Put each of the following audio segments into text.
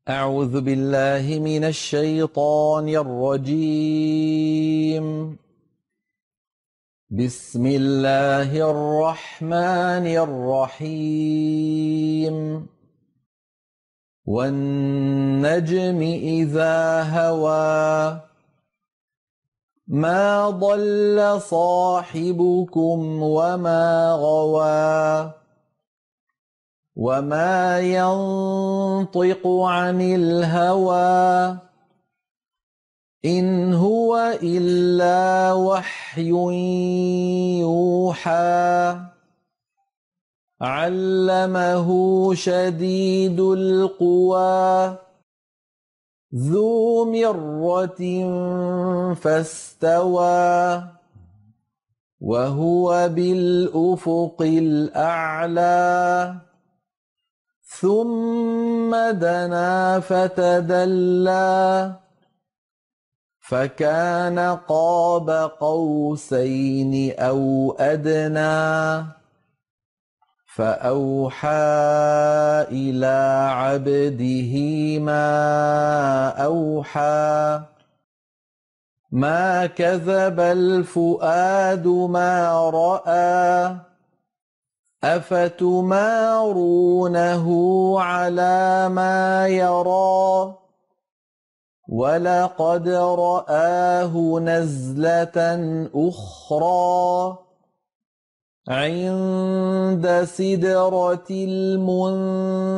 أعوذ بالله من الشيطان الرجيم. بسم الله الرحمن الرحيم. والنجم إذا هوى ما ضل صاحبكم وما غوى وما ينطق عن الهوى إن هو إلا وحي يوحى علمه شديد القوى ذو مرة فاستوى وهو بالأفق الأعلى ثم دنا فتدلى فكان قاب قوسين أو أدنى فأوحى إلى عبده ما أوحى ما كذب الفؤاد ما رأى أفتمارونه على ما يرى ولقد رآه نزلة أخرى عند سدرة المنتهى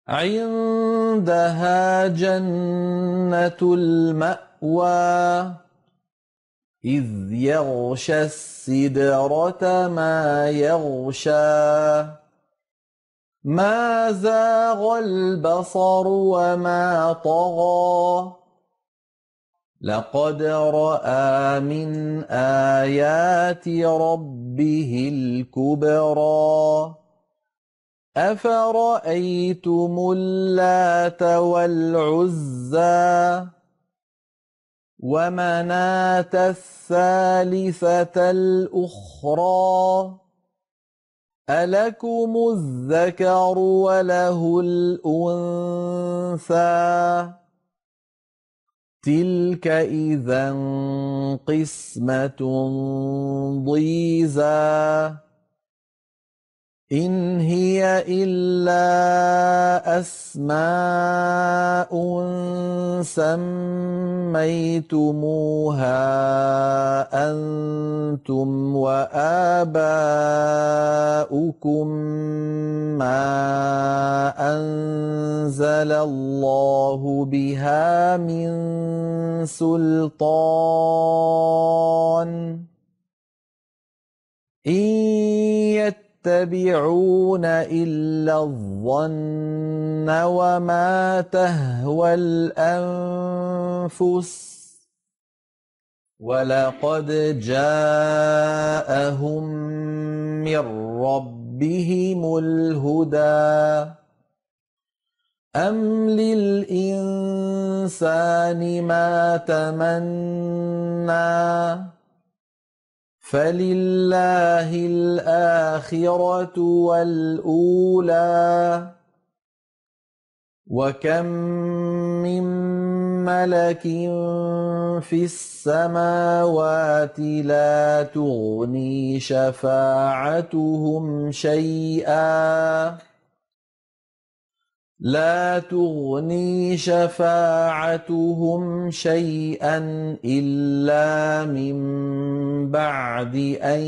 عندها جنة المأوى إذ يغشى السدرة ما يغشى ما زاغ البصر وما طغى لقد رأى من آيات ربه الكبرى أفرأيتم اللات والعزى ومناة الثالثة الأخرى ألكم الذكر وله الأنثى تلك إذا قسمة ضيزى إن هي إلا أسماء سميتموها أنتم وآباؤكم ما أنزل الله بها من سلطان إن يتبعون إلا الظن وما تهوى الأنفس ولقد جاءهم من ربهم الهدى أم للإنسان ما تمنى فلله الآخرة والأولى وكم من ملك في السماوات لا تغني شفاعتهم شيئا إلا من بعد أن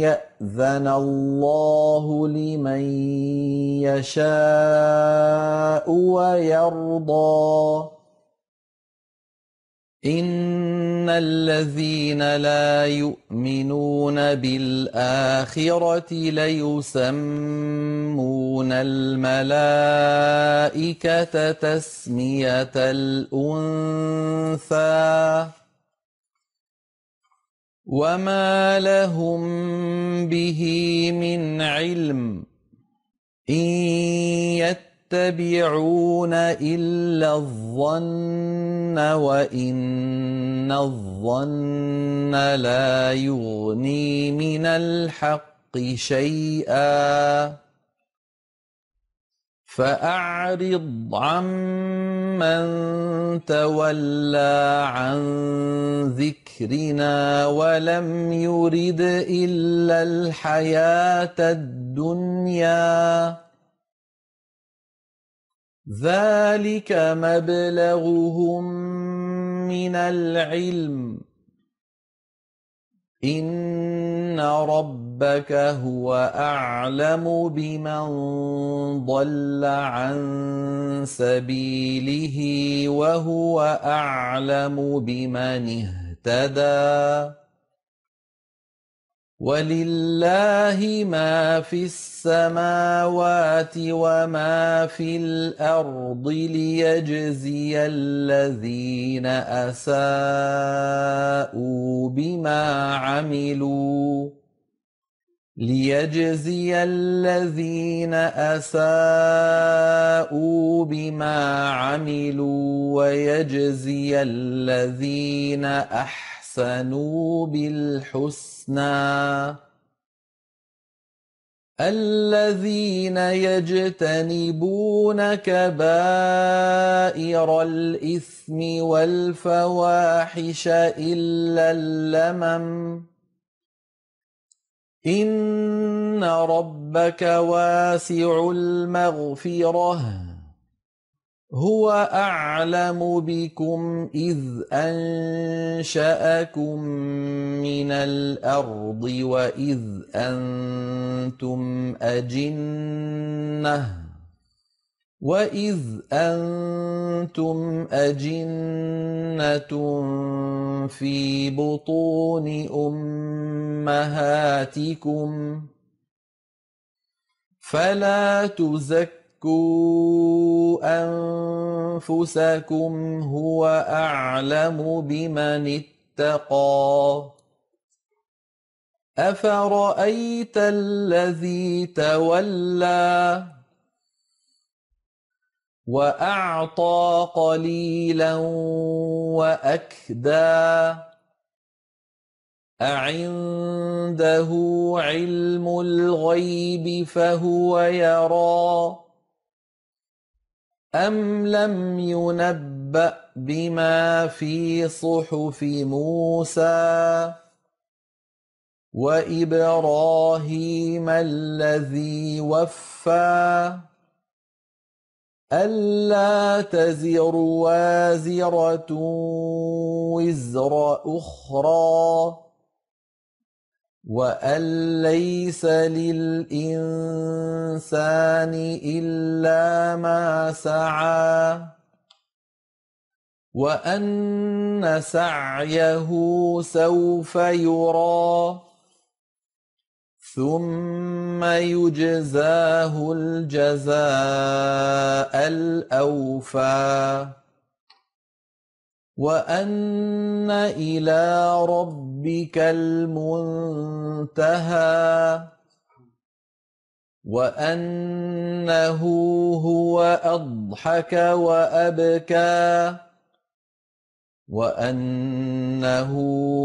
يأذن الله لمن يشاء ويرضى إن الذين لا يؤمنون بالآخرة ليسمون الملائكة تسمية الأنثى وما لهم به من علم إن يتبعون إلا الظن وإن الظن لا يغني من الحق شيئا فأعرض عمن تولى عن ذكرنا ولم يرد إلا الحياة الدنيا ذلك مبلغهم من العلم إن ربك هو أعلم بمن ضل عن سبيله وهو أعلم بمن اهتدى ولله ما في السماوات وما في الأرض ليجزي الذين أساءوا بما عملوا ويجزي الذين أحسنوا بالحسنى الذين يجتنبون كبائر الإثم والفواحش إلا اللمم إن ربك واسع المغفرة هو أعلم بكم إذ أنشأكم من الأرض وإذ أنتم أجنة في بطون أمهاتكم فلا تزكوا أنفسكم هو أعلم بمن اتقى أفرأيت الذي تولى وأعطى قليلا وأكدى أعنده علم الغيب فهو يرى أم لم ينبأ بما في صحف موسى وإبراهيم الذي وفى ألا تزر وازرة وزر أخرى وأن ليس للإنسان إلا ما سعى وأن سعيه سوف يرى ثم يجزاه الجزاء الأوفى وأن إلى ربك المنتهى وأنه هو أضحك وأبكى وأنه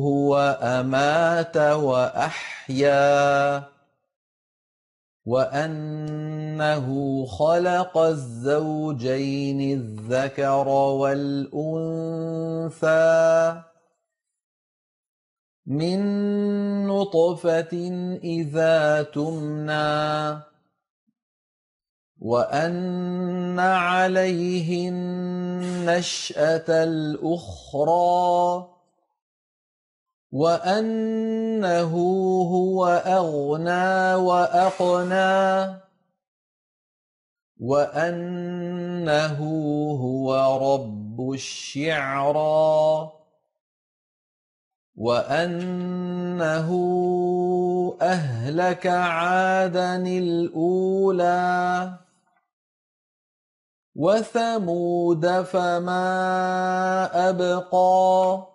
هو أمات وأحيا وأنه خلق الزوجين الذكر والأنثى من نطفة إذا تمنى وأن عليه النشأة الأخرى وأنه هو أغنى وأقنى وأنه هو رب الشعرى وأنه أهلك عادا الأولى وثمود فما أبقى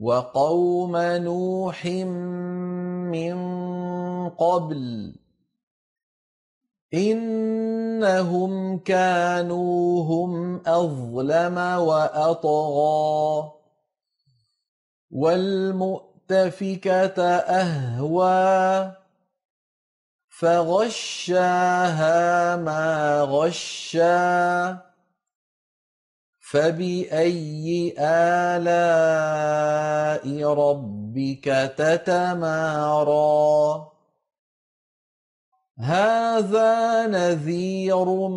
وقوم نوح من قبل إنهم كانوا هم أظلم وأطغى والمؤتفكة أهوى فغشاها ما غشا فبأي آلاء ربك تتمارى هذا نذير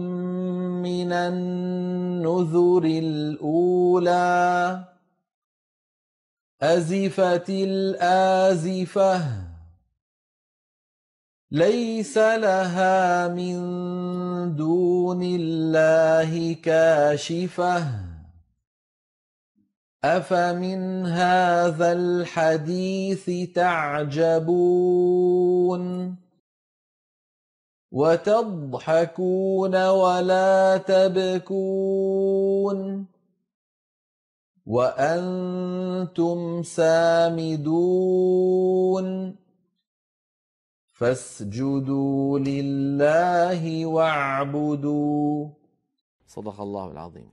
من النذر الأولى أزفت الآزفة ليس لها من دون الله كاشفة أفمن هذا الحديث تعجبون وتضحكون ولا تبكون وأنتم سامدون فاسجدوا لله واعبدوا. صدق الله العظيم.